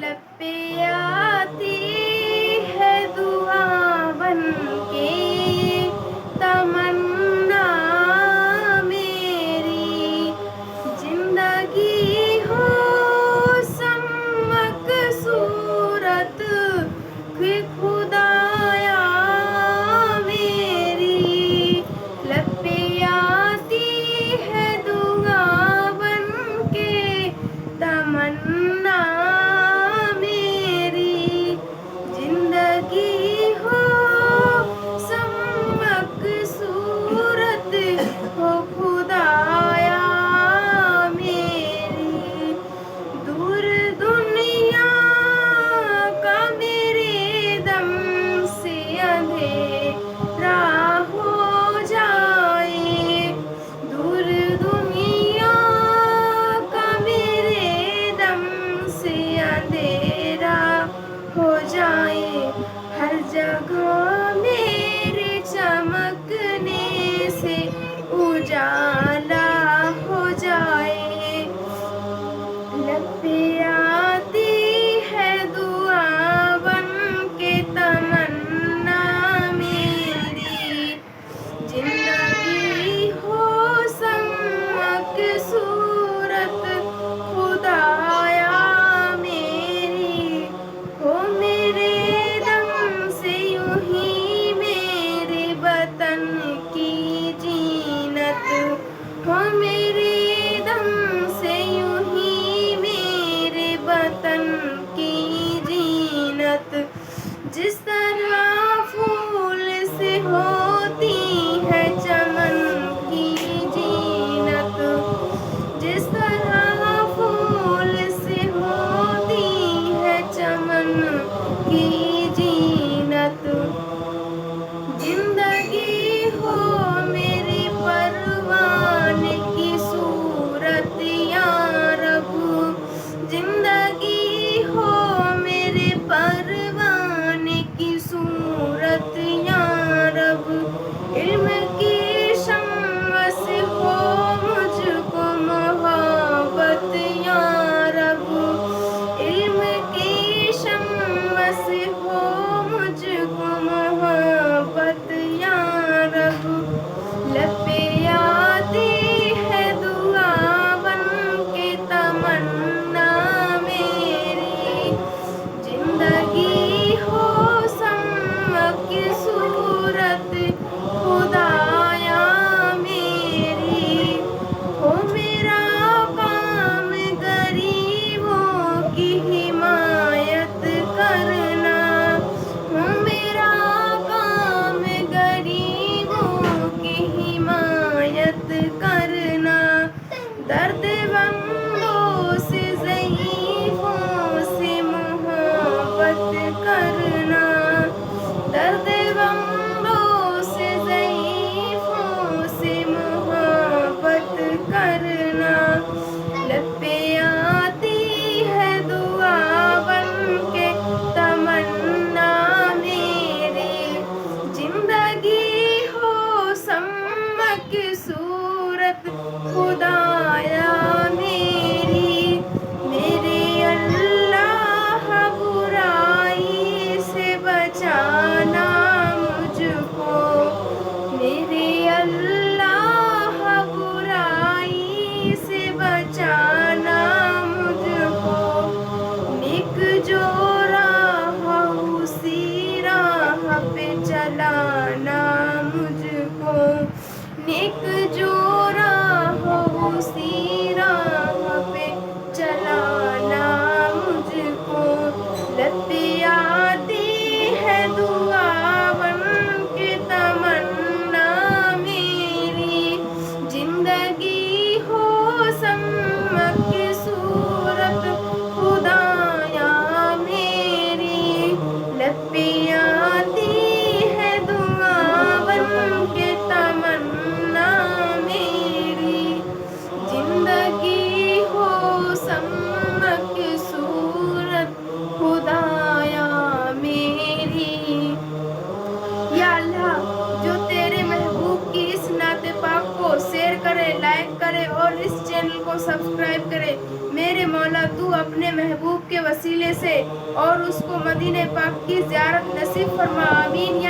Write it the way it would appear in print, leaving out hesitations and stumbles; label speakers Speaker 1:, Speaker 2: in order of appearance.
Speaker 1: لب پہ آتی ہے دعا بن کے تمنا میری، زندگی ہو سمک صورت کہ خدایا میری، لب پہ آتی ہے دعا بن کے تمنا میری، زندگی ہو سمک صورت ہو خدایا میری، دور دنیا کا میرے دم سے اندھیرا ہو جائے، دور دنیا کا میرے دم سے اندھیرا ہو جائے، ہر جگہ میرے چمکنے سے اجالا ہو جائے، لب پہ آتی ہے دعا بن کے تمنا میری، زندگی ہو سمک صورت خدایا میری، ہو میرے دم سے یوں ہی میرے وطن کی زینت، ہو میرے دم سے یوں ہی میرے وطن کی زینت، جس طرح پھول سے ہوتی ہے چمن کی زینت، جس طرح پھول سے ہوتی ہے چمن کی زینت، زندگی ہو میرے پروانے کی صورت یا رب، زندگی ہو میرے پروانے کی طریقے سے اور اس کو مدینہ پاک کی زیارت نصیب فرما، آمین